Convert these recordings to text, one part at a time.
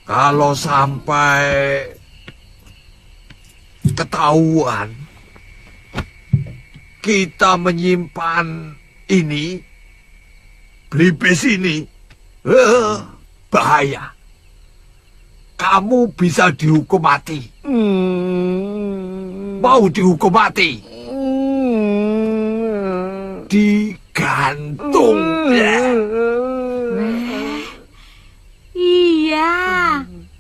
Kalau sampai ketahuan kita menyimpan ini, Belibis ini, bahaya. Kamu bisa dihukum mati. Mau dihukum mati? Digantung. Iya.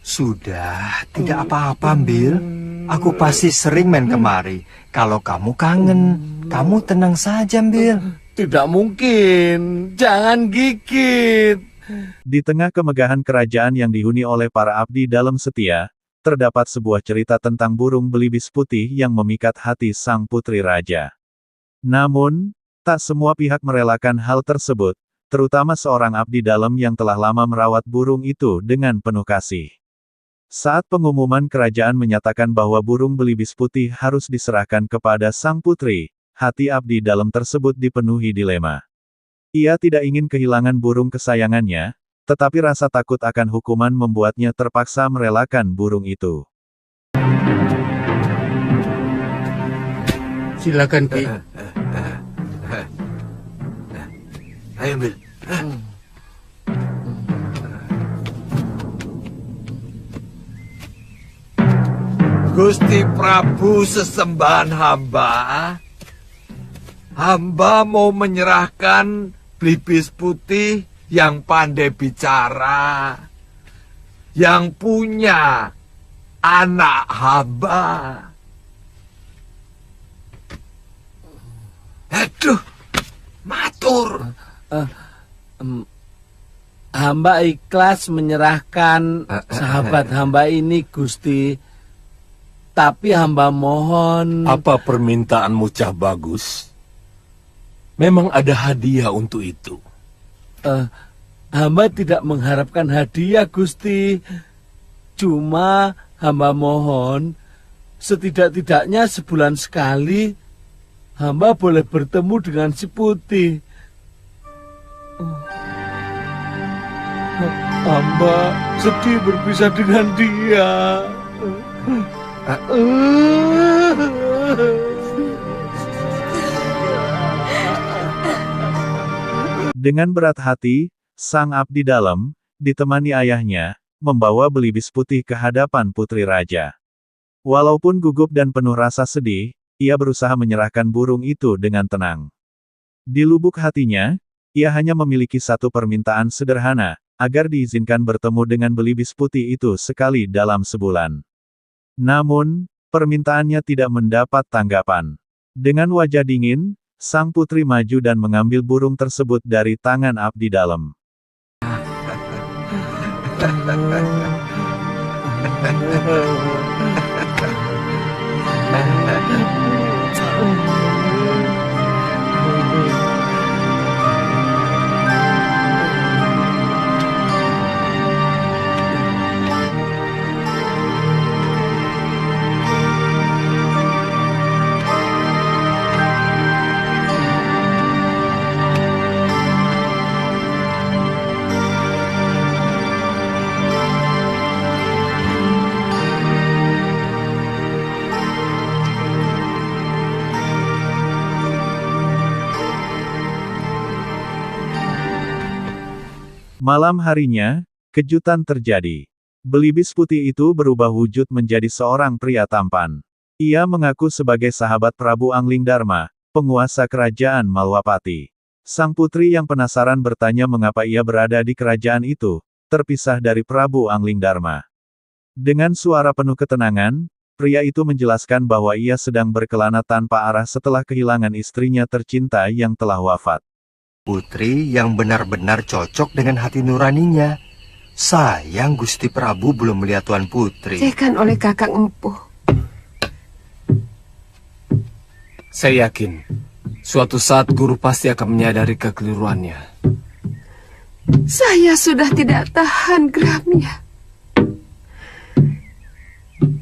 Sudah, tidak apa-apa, Bill. Aku pasti sering main kemari. Kalau kamu kangen, kamu tenang saja, Bill. Tidak mungkin. Jangan gigit. Di tengah kemegahan kerajaan yang dihuni oleh para abdi dalam setia, terdapat sebuah cerita tentang burung belibis putih yang memikat hati sang putri raja. Namun, tak semua pihak merelakan hal tersebut, terutama seorang abdi dalam yang telah lama merawat burung itu dengan penuh kasih. Saat pengumuman kerajaan menyatakan bahwa burung belibis putih harus diserahkan kepada sang putri, hati abdi dalam tersebut dipenuhi dilema. Ia tidak ingin kehilangan burung kesayangannya, tetapi rasa takut akan hukuman membuatnya terpaksa merelakan burung itu. Silakan, Ki. Ayo, Bil. Gusti Prabu sesembahan hamba. Hamba mau menyerahkan Belibis putih yang pandai bicara, yang punya anak hamba. Aduh, matur. Hamba ikhlas menyerahkan sahabat hamba ini, Gusti. Tapi hamba mohon... Apa permintaanmu, Cah Bagus? Memang ada hadiah untuk itu. Hamba tidak mengharapkan hadiah, Gusti. Cuma hamba mohon, setidak-tidaknya sebulan sekali, hamba boleh bertemu dengan si putih. Hamba sedih berpisah dengan dia. Dengan berat hati, sang abdi dalam, ditemani ayahnya, membawa Belibis putih ke hadapan putri raja. Walaupun gugup dan penuh rasa sedih, ia berusaha menyerahkan burung itu dengan tenang. Di lubuk hatinya, ia hanya memiliki satu permintaan sederhana, agar diizinkan bertemu dengan Belibis putih itu sekali dalam sebulan. Namun, permintaannya tidak mendapat tanggapan. Dengan wajah dingin, sang putri maju dan mengambil burung tersebut dari tangan abdi dalam. Malam harinya, kejutan terjadi. Belibis putih itu berubah wujud menjadi seorang pria tampan. Ia mengaku sebagai sahabat Prabu Anglingdarma, penguasa kerajaan Malwapati. Sang putri yang penasaran bertanya mengapa ia berada di kerajaan itu, terpisah dari Prabu Anglingdarma. Dengan suara penuh ketenangan, pria itu menjelaskan bahwa ia sedang berkelana tanpa arah setelah kehilangan istrinya tercinta yang telah wafat. Putri yang benar-benar cocok dengan hati nuraninya. Sayang Gusti Prabu belum melihat Tuan Putri. Cekan oleh Kakang Empuh. Saya yakin, suatu saat guru pasti akan menyadari kekeliruannya. Saya sudah tidak tahan geramnya.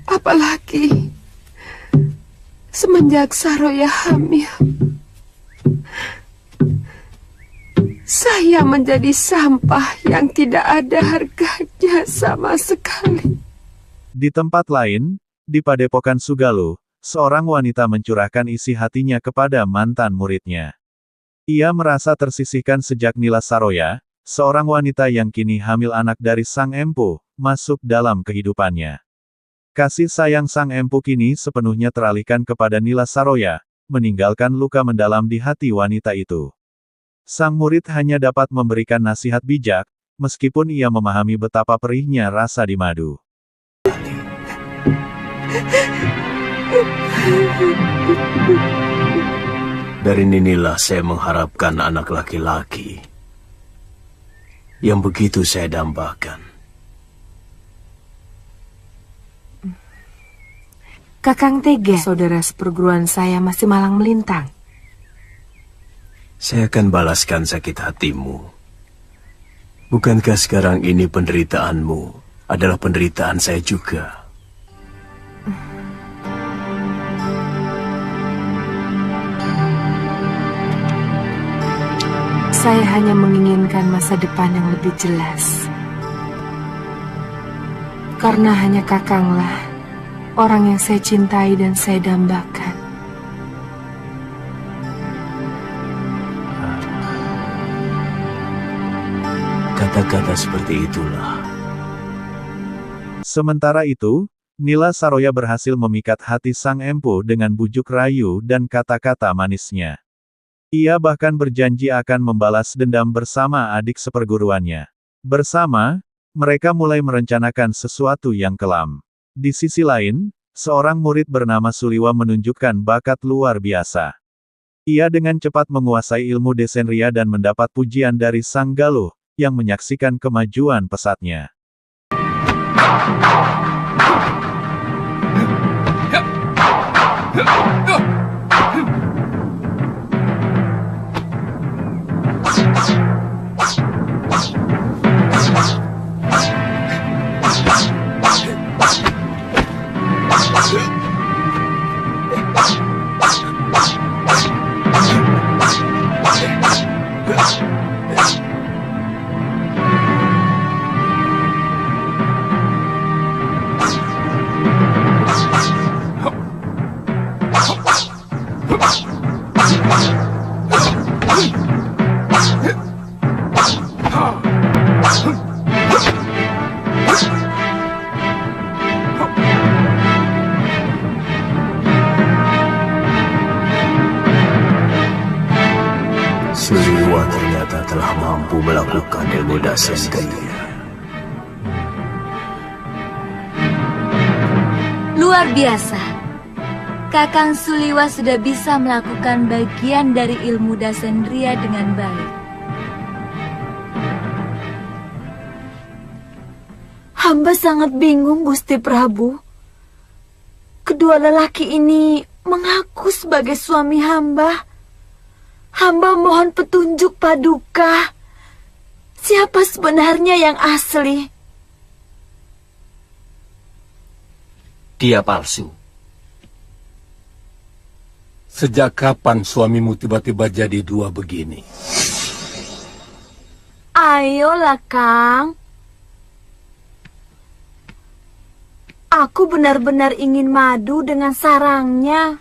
Apalagi semenjak Saroya hamil. Saya menjadi sampah yang tidak ada harganya sama sekali. Di tempat lain, di Padepokan Sugaluh, seorang wanita mencurahkan isi hatinya kepada mantan muridnya. Ia merasa tersisihkan sejak Nila Saroya, seorang wanita yang kini hamil anak dari Sang Empu, masuk dalam kehidupannya. Kasih sayang Sang Empu kini sepenuhnya teralihkan kepada Nila Saroya, meninggalkan luka mendalam di hati wanita itu. Sang murid hanya dapat memberikan nasihat bijak, meskipun ia memahami betapa perihnya rasa di madu. Dari Ninilah saya mengharapkan anak laki-laki yang begitu saya dambakan. Kakang tega, saudara seperguruan saya masih malang melintang. Saya akan balaskan sakit hatimu. Bukankah sekarang ini penderitaanmu adalah penderitaan saya juga? Saya hanya menginginkan masa depan yang lebih jelas. Karena hanya kakanglah orang yang saya cintai dan saya dambakan. Kata-kata seperti itulah. Sementara itu, Nila Saroya berhasil memikat hati Sang Empu dengan bujuk rayu dan kata-kata manisnya. Ia bahkan berjanji akan membalas dendam bersama adik seperguruannya. Bersama, mereka mulai merencanakan sesuatu yang kelam. Di sisi lain, seorang murid bernama Suliwa menunjukkan bakat luar biasa. Ia dengan cepat menguasai ilmu Desenria dan mendapat pujian dari Sang Galuh, yang menyaksikan kemajuan pesatnya. Suliwa ternyata telah mampu melakukan ilmu Desenria. Luar biasa. Kakang Suliwa sudah bisa melakukan bagian dari ilmu Desenria dengan baik. Hamba sangat bingung, Gusti Prabu. Kedua lelaki ini mengaku sebagai suami hamba. Hamba mohon petunjuk Paduka. Siapa sebenarnya yang asli? Dia palsu. Sejak kapan suamimu tiba-tiba jadi dua begini? Ayolah, Kang. Aku benar-benar ingin madu dengan sarangnya.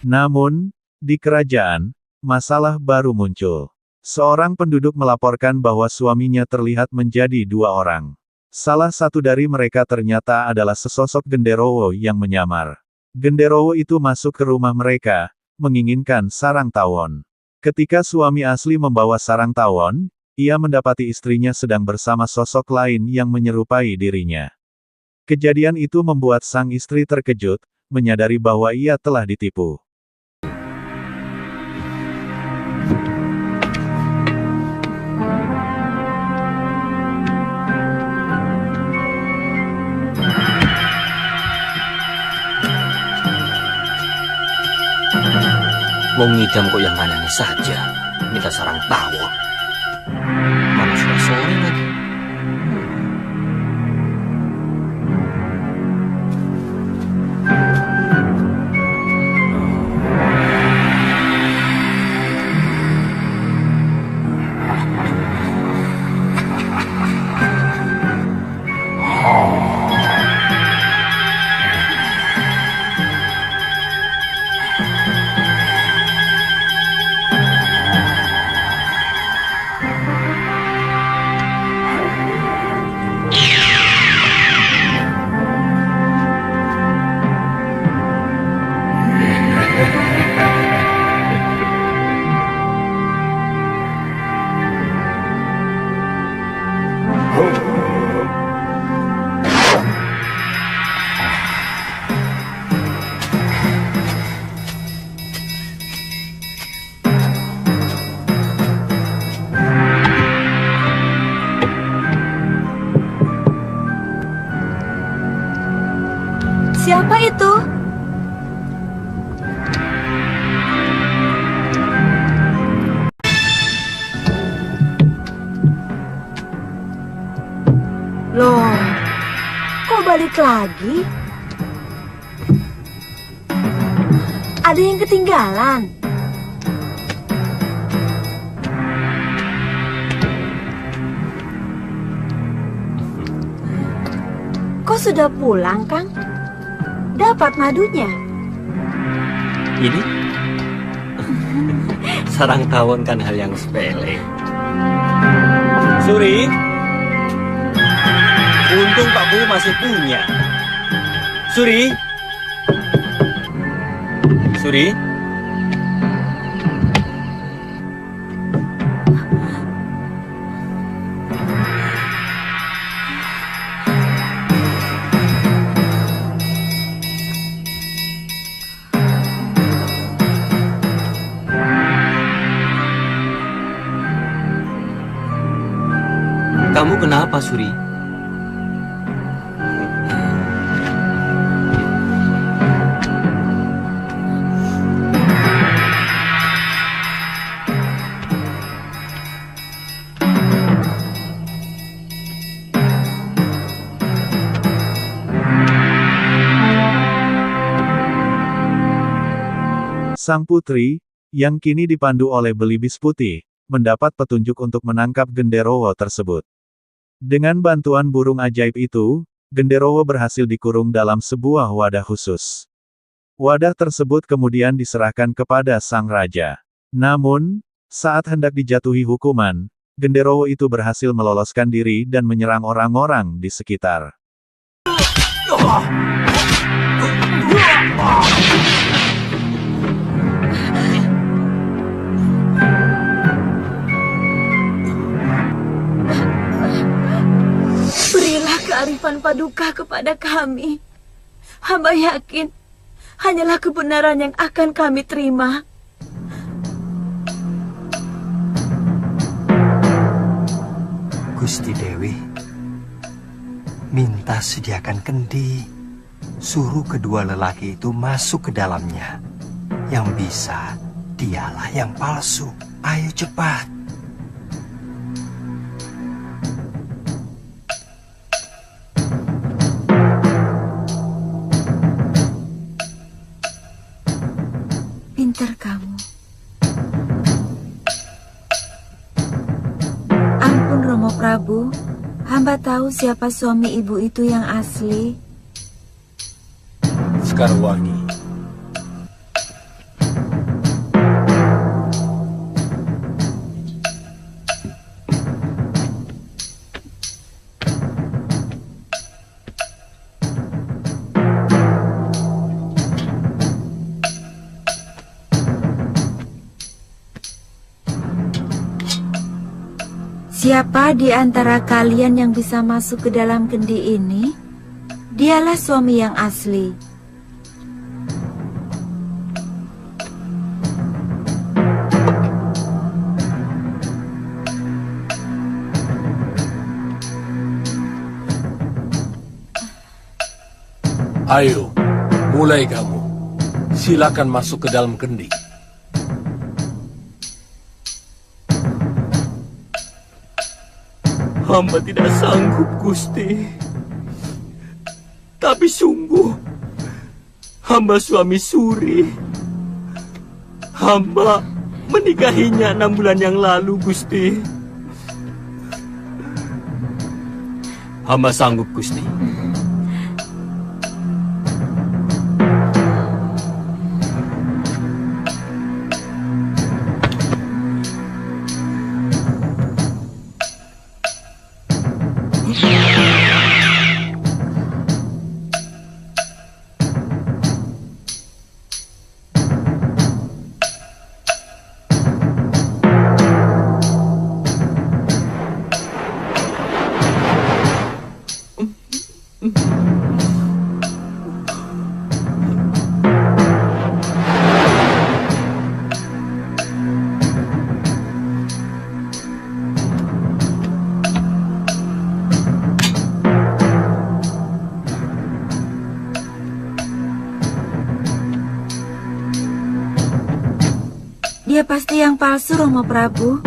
Namun, di kerajaan, masalah baru muncul. Seorang penduduk melaporkan bahwa suaminya terlihat menjadi dua orang. Salah satu dari mereka ternyata adalah sesosok genderowo yang menyamar. Genderowo itu masuk ke rumah mereka, menginginkan sarang tawon. Ketika suami asli membawa sarang tawon, ia mendapati istrinya sedang bersama sosok lain yang menyerupai dirinya. Kejadian itu membuat sang istri terkejut, menyadari bahwa ia telah ditipu. Wong ngidam kok yang kanannya saja, minta sarang tawon. Mana sudah sore lagi. Loh, kok balik lagi? Ada yang ketinggalan? Kok sudah pulang, Kang? Dapat madunya? Ini sarang tawon kan hal yang sepele. Suri, untung Pak Bu masih punya. Suri, Suri. Kamu kenapa, Suri? Sang putri, yang kini dipandu oleh Belibis Putih, mendapat petunjuk untuk menangkap genderowo tersebut. Dengan bantuan burung ajaib itu, genderowo berhasil dikurung dalam sebuah wadah khusus. Wadah tersebut kemudian diserahkan kepada sang raja. Namun, saat hendak dijatuhi hukuman, genderowo itu berhasil meloloskan diri dan menyerang orang-orang di sekitar. Berilah kearifan paduka kepada kami. Hamba yakin hanyalah kebenaran yang akan kami terima. Gusti Dewi, minta sediakan kendi. Suruh kedua lelaki itu masuk ke dalamnya. Yang bisa, dialah yang palsu. Ayo cepat. Pintar kamu. Ampun Romo Prabu, hamba tahu siapa suami ibu itu yang asli. Sekarwangi. Siapa di antara kalian yang bisa masuk ke dalam kendi ini? Dialah suami yang asli. Ayo, mulai kamu. Silakan masuk ke dalam kendi. Hamba tidak sanggup, Gusti. Tapi sungguh, hamba suami Suri. Hamba menikahinya 6 bulan yang lalu, Gusti. Hamba sanggup, Gusti. Dia pasti yang palsu, Romo Prabu.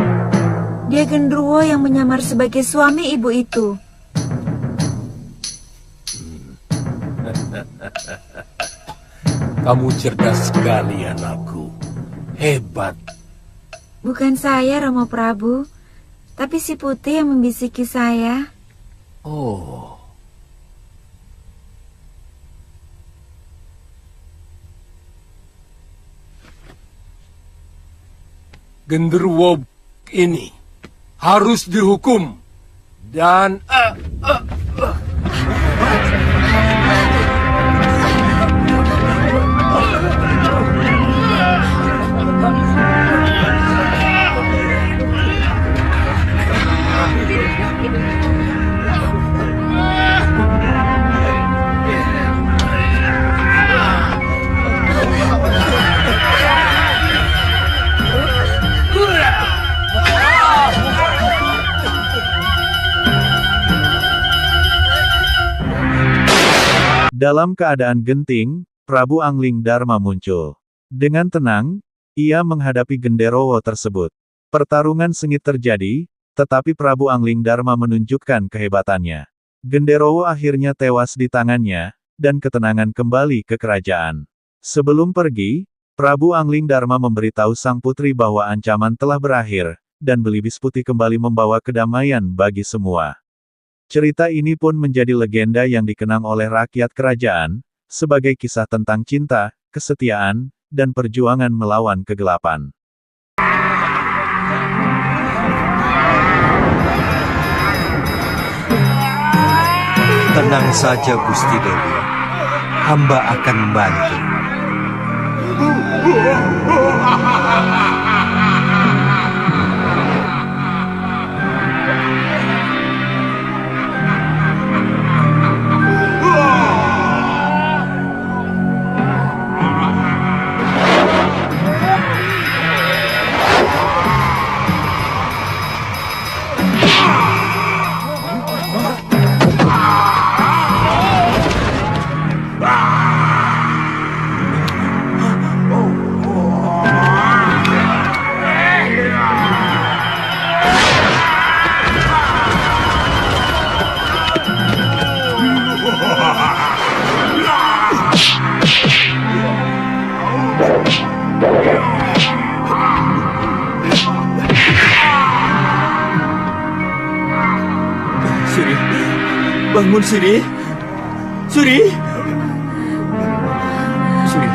Dia genderuwo yang menyamar sebagai suami ibu itu. Kamu cerdas sekali, anakku. Hebat. Bukan saya, Romo Prabu, tapi si Putih yang membisiki saya. Oh. Genderuwo ini harus dihukum dan Dalam keadaan genting, Prabu Angling Dharma muncul. Dengan tenang, ia menghadapi Genderowo tersebut. Pertarungan sengit terjadi, tetapi Prabu Angling Dharma menunjukkan kehebatannya. Genderowo akhirnya tewas di tangannya, dan ketenangan kembali ke kerajaan. Sebelum pergi, Prabu Angling Dharma memberitahu sang putri bahwa ancaman telah berakhir, dan Belibis Putih kembali membawa kedamaian bagi semua. Cerita ini pun menjadi legenda yang dikenang oleh rakyat kerajaan, sebagai kisah tentang cinta, kesetiaan, dan perjuangan melawan kegelapan. Tenang saja Gusti Dewi, hamba akan membantu. Suri, bangun Suri. Suri. Suri.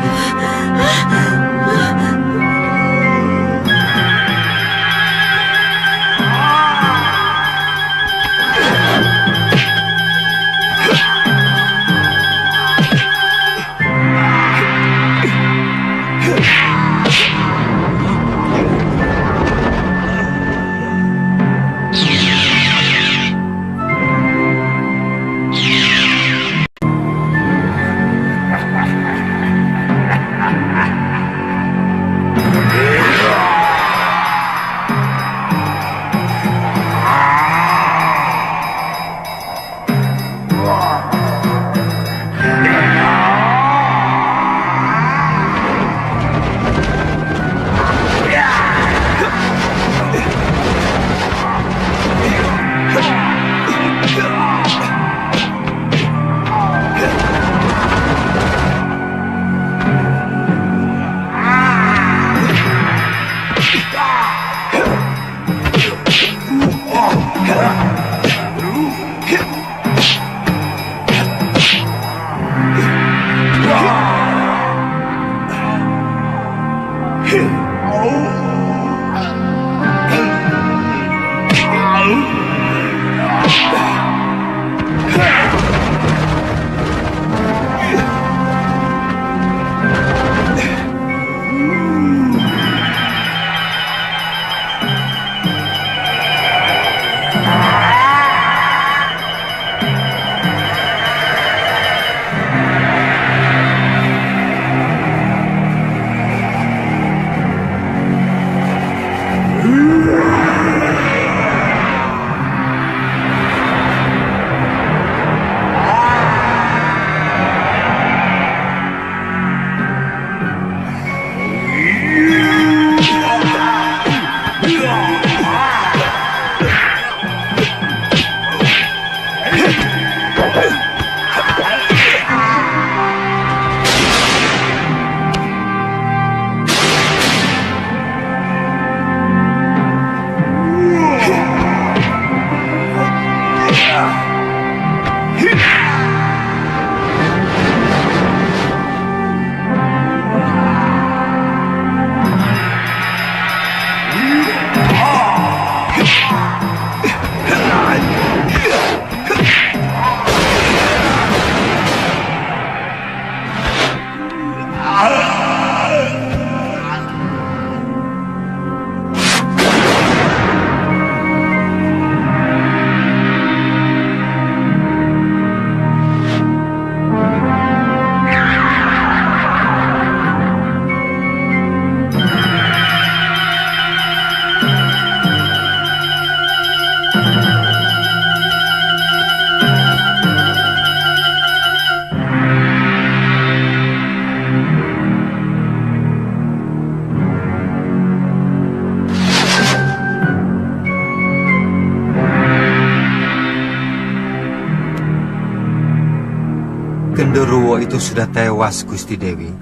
Genderuwo itu sudah tewas, Gusti Dewi.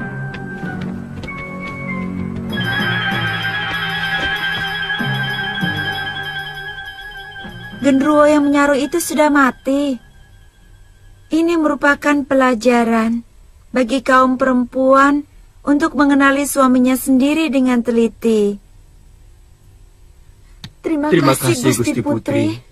Genderuwo yang menyaruh itu sudah mati. Ini merupakan pelajaran bagi kaum perempuan untuk mengenali suaminya sendiri dengan teliti. Terima kasih, Gusti Putri.